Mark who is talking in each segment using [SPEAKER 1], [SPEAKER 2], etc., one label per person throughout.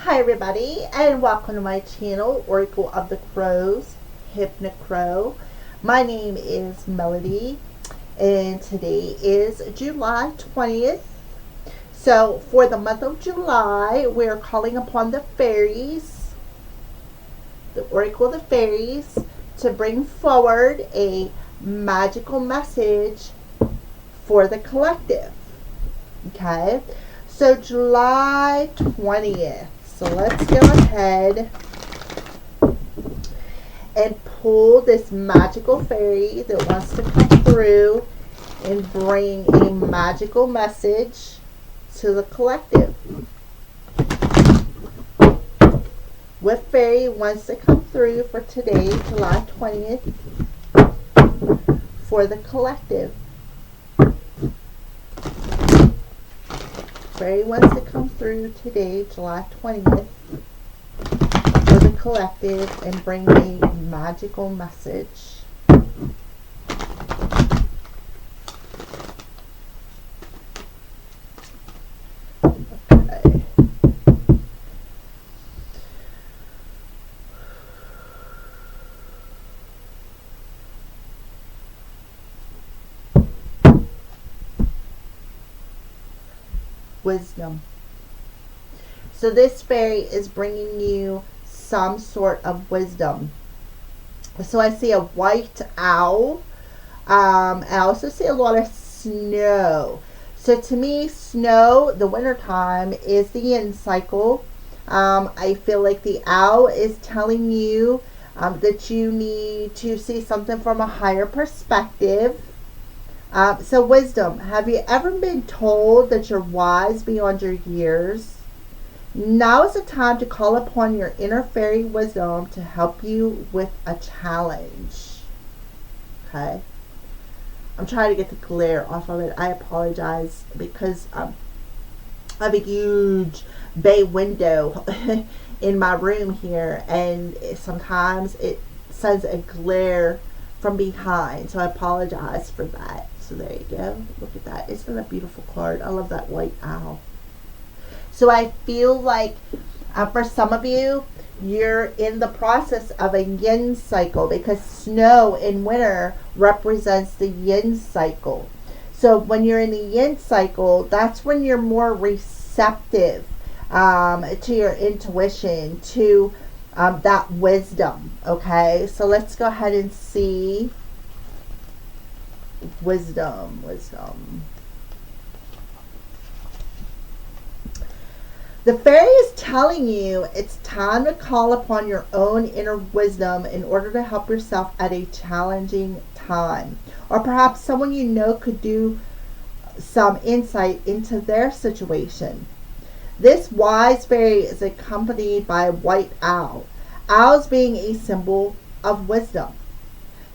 [SPEAKER 1] Hi everybody, and welcome to my channel, Oracle of the Crows, Hypnocrow. My name is Melody, and today is July 20th. So for the month of July, we're calling upon the fairies, the Oracle of the Fairies, to bring forward a magical message for the collective. Okay, so July 20th. So let's go ahead and pull this magical fairy that wants to come through and bring a magical message to the collective. What fairy wants to come through for today, July 20th, for the collective? Fairy wants to come through today, July 20th, for the collective and bring a magical message. Okay. Wisdom. So this fairy is bringing you some sort of wisdom. So I see a white owl. I also see a lot of snow. So to me, snow, the wintertime, is the yin cycle. I feel like the owl is telling you that you need to see something from a higher perspective. So wisdom. Have you ever been told that you're wise beyond your years? Now is the time to call upon your inner fairy wisdom to help you with a challenge. Okay. I'm trying to get the glare off of it. I apologize because I have a huge bay window in my room here, and sometimes it sends a glare from behind. So I apologize for that. So there you go. Look at that. Isn't that a beautiful card? I love that white owl. So I feel like for some of you, you're in the process of a yin cycle because snow in winter represents the yin cycle. So when you're in the yin cycle, that's when you're more receptive to your intuition, to that wisdom. Okay, so let's go ahead and see wisdom. The fairy is telling you it's time to call upon your own inner wisdom in order to help yourself at a challenging time. Or perhaps someone you know could do some insight into their situation. This wise fairy is accompanied by a white owl. Owls being a symbol of wisdom.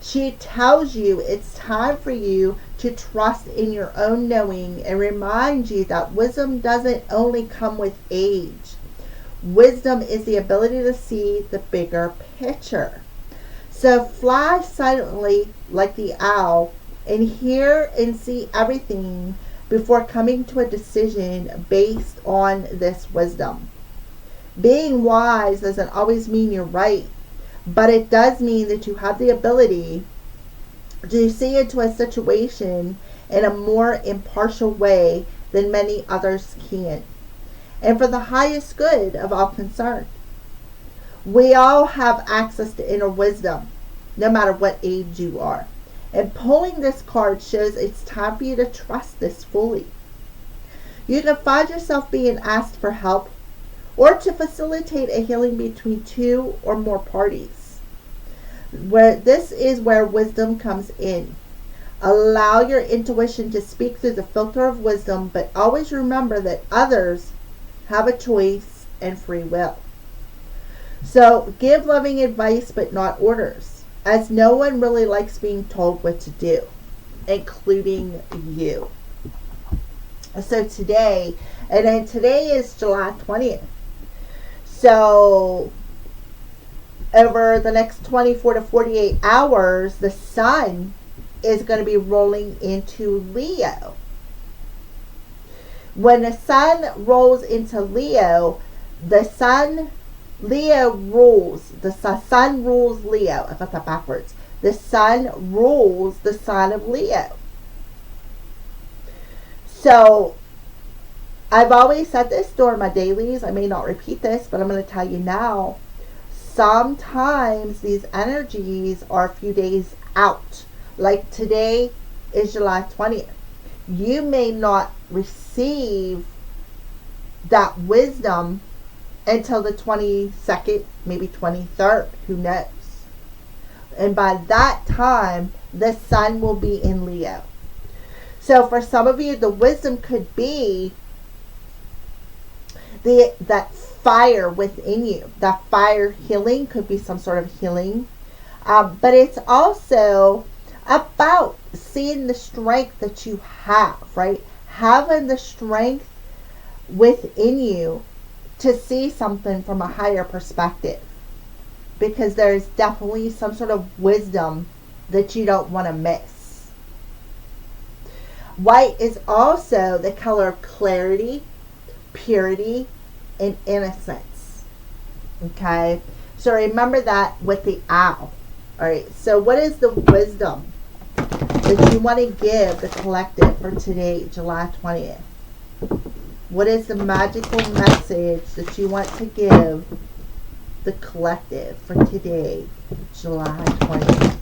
[SPEAKER 1] She tells you it's time for you to trust in your own knowing and reminds you that wisdom doesn't only come with age. Wisdom is the ability to see the bigger picture. So fly silently like the owl and hear and see everything before coming to a decision based on this wisdom. Being wise doesn't always mean you're right, but it does mean that you have the ability to see into a situation in a more impartial way than many others can, and for the highest good of all concerned. We all have access to inner wisdom, no matter what age you are. And pulling this card shows it's time for you to trust this fully. You can find yourself being asked for help or to facilitate a healing between two or more parties. This is where wisdom comes in. Allow your intuition to speak through the filter of wisdom, but always remember that others have a choice and free will. So give loving advice, but not orders, as no one really likes being told what to do, including you. So today is July 20th. So over the next 24 to 48 hours, the sun is going to be rolling into Leo. When the sun rolls into Leo, The sun, Leo rules. The sun rules Leo. I got that backwards. The sun rules the sign of Leo. So, I've always said this during my dailies. I may not repeat this, but I'm going to tell you now. Sometimes these energies are a few days out. Like today is July 20th. You may not receive that wisdom until the 22nd, maybe 23rd. Who knows? And by that time, the sun will be in Leo. So for some of you, the wisdom could be that fire within you. That fire healing could be some sort of healing. But it's also about seeing the strength that you have, right? Having the strength within you to see something from a higher perspective. Because there's definitely some sort of wisdom that you don't want to miss. White is also the color of clarity, purity, and innocence. Okay? So remember that with the owl. Alright, so what is the wisdom that you want to give the collective for today, July 20th? What is the magical message that you want to give the collective for today, July 20th?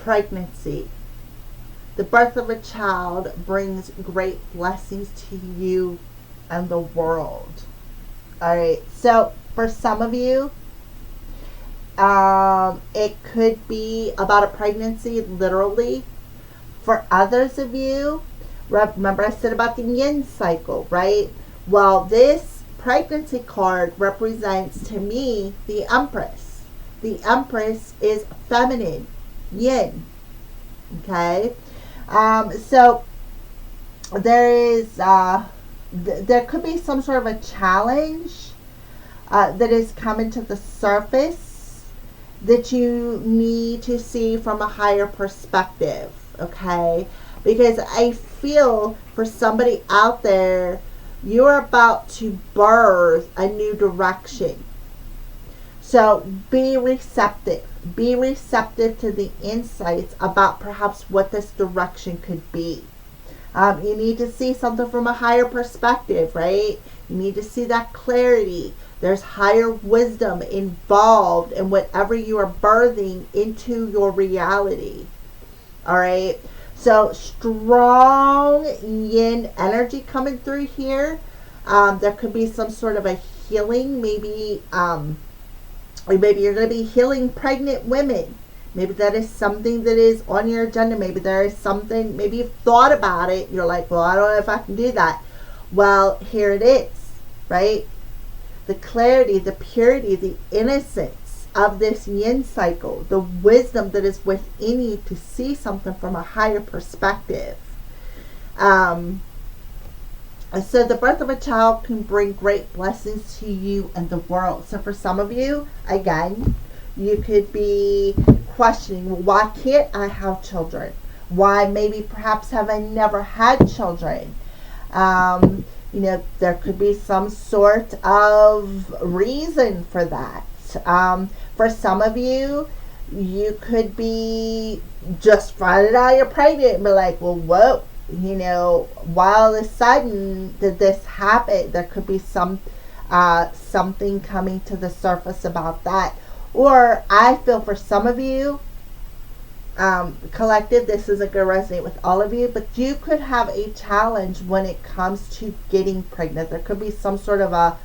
[SPEAKER 1] Pregnancy. The birth of a child brings great blessings to you and the world. Alright, so for some of you, it could be about a pregnancy, literally. For others of you, remember I said about the yin cycle, right? Well, this pregnancy card represents to me the Empress. The Empress is feminine, yin. Okay? So there is there could be some sort of a challenge that is coming to the surface that you need to see from a higher perspective. Okay? Because I feel for somebody out there, you're about to birth a new direction. So be receptive. Be receptive to the insights about perhaps what this direction could be. You need to see something from a higher perspective, right? You need to see that clarity. There's higher wisdom involved in whatever you are birthing into your reality. All right? So strong yin energy coming through here. There could be some sort of a healing, maybe maybe you're going to be healing pregnant women. Maybe that is something that is on your agenda. Maybe there is something, maybe you've thought about it. You're like, well, I don't know if I can do that. Well, here it is, right? The clarity, the purity, the innocence of this yin cycle, the wisdom that is within you to see something from a higher perspective. So the birth of a child can bring great blessings to you and the world. So for some of you, again, you could be questioning, well, why can't I have children? Why maybe perhaps have I never had children? There could be some sort of reason for that. For some of you, you could be just finding out you're pregnant and be like, well, whoa. Why all of a sudden did this happen? There could be something coming to the surface about that. Or I feel for some of you, collective, this isn't going to resonate with all of you, but you could have a challenge when it comes to getting pregnant. There could be some sort of a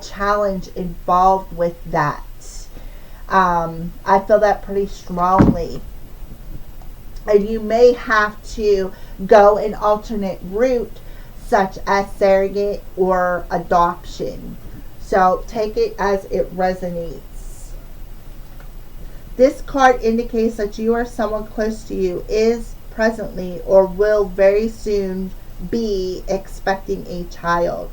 [SPEAKER 1] challenge involved with that. I feel that pretty strongly. And you may have to go an alternate route, such as surrogate or adoption. So take it as it resonates. This card indicates that you or someone close to you is presently or will very soon be expecting a child.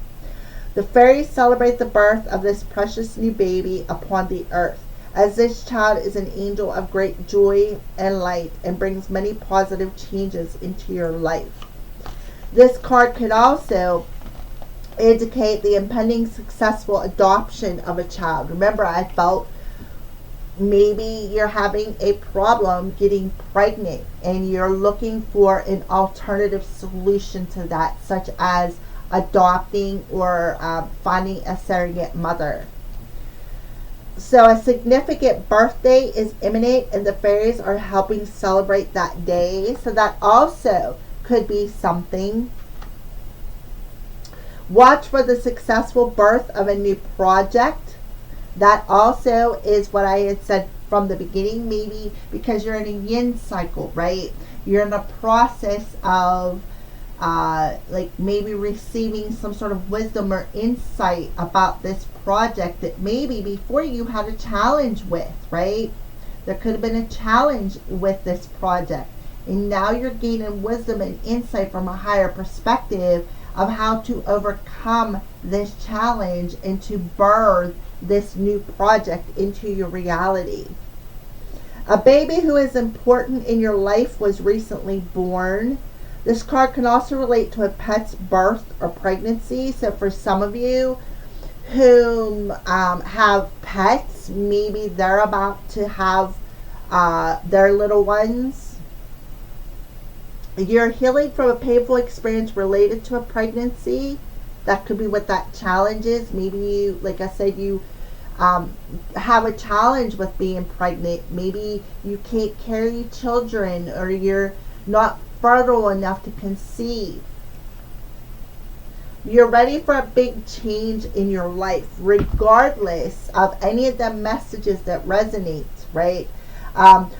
[SPEAKER 1] The fairies celebrate the birth of this precious new baby upon the earth, as this child is an angel of great joy and light and brings many positive changes into your life. This card could also indicate the impending successful adoption of a child. Remember, I felt maybe you're having a problem getting pregnant and you're looking for an alternative solution to that, such as adopting or finding a surrogate mother. So a significant birthday is imminent and the fairies are helping celebrate that day. So that also could be something. Watch for the successful birth of a new project. That also is what I had said from the beginning, maybe because you're in a yin cycle, right? You're in the process of like maybe receiving some sort of wisdom or insight about this project that maybe before you had a challenge with, right? There could have been a challenge with this project. And now you're gaining wisdom and insight from a higher perspective of how to overcome this challenge and to birth this new project into your reality. A baby who is important in your life was recently born. This card can also relate to a pet's birth or pregnancy. So for some of you who have pets, maybe they're about to have their little ones. You're healing from a painful experience related to a pregnancy. That could be what that challenge is. Maybe you, like I said, you have a challenge with being pregnant. Maybe you can't carry children or you're not fertile enough to conceive. You're ready for a big change in your life, regardless of any of the messages that resonate, right?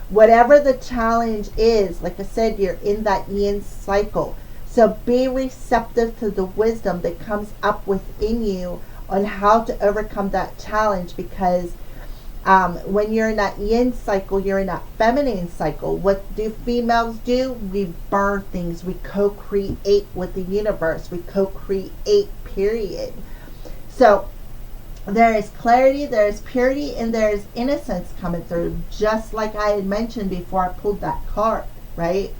[SPEAKER 1] Whatever the challenge is, like I said, you're in that yin cycle. So be receptive to the wisdom that comes up within you on how to overcome that challenge, because when you're in that yin cycle, you're in that feminine cycle. What do females do? We birth things. We co-create with the universe. We co-create, period. So there is clarity, there is purity, and there is innocence coming through, just like I had mentioned before I pulled that card, right?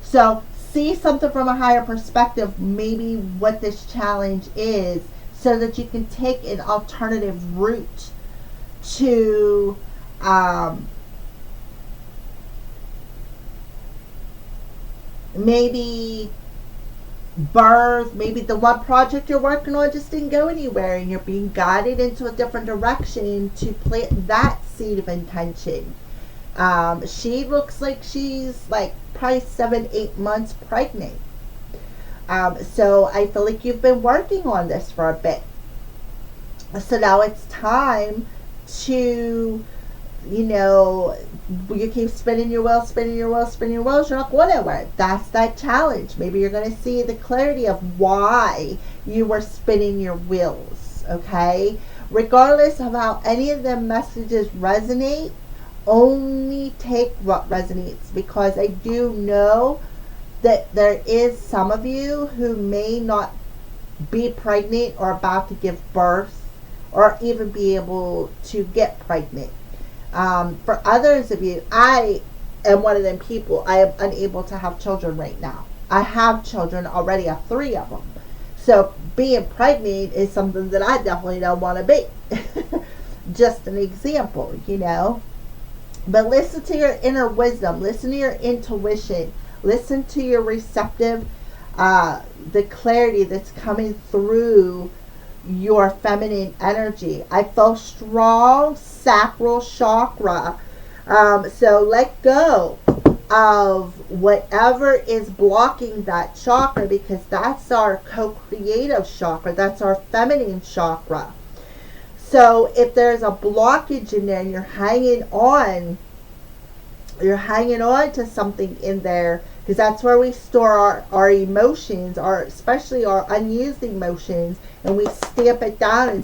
[SPEAKER 1] So see something from a higher perspective, maybe what this challenge is, so that you can take an alternative route to maybe birth. Maybe the one project you're working on just didn't go anywhere and you're being guided into a different direction to plant that seed of intention. She looks like she's like probably 7-8 months pregnant. So I feel like you've been working on this for a bit. So now it's time to, you keep spinning your wheels, you're not going anywhere. That's that challenge. Maybe you're going to see the clarity of why you were spinning your wheels, okay? Regardless of how any of the messages resonate, only take what resonates, because I do know that there is some of you who may not be pregnant or about to give birth or even be able to get pregnant. For others of you, I am one of them people. I am unable to have children right now. I have children already. I have 3 of them. So being pregnant is something that I definitely don't want to be. Just an example, But listen to your inner wisdom. Listen to your intuition. Listen to your receptive, the clarity that's coming through your feminine energy. I feel strong sacral chakra. So let go of whatever is blocking that chakra, because that's our co-creative chakra. That's our feminine chakra. So if there's a blockage in there and you're hanging on to something in there, because that's where we store our emotions, especially our unused emotions, and we stamp it down,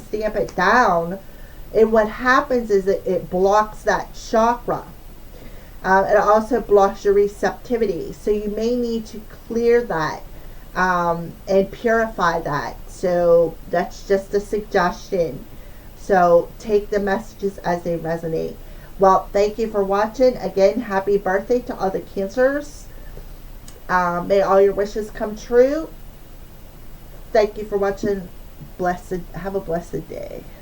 [SPEAKER 1] And what happens is it blocks that chakra. It also blocks your receptivity. So you may need to clear that and purify that. So that's just a suggestion. So take the messages as they resonate. Well, thank you for watching. Again, happy birthday to all the Cancers. May all your wishes come true. Thank you for watching. Have a blessed day.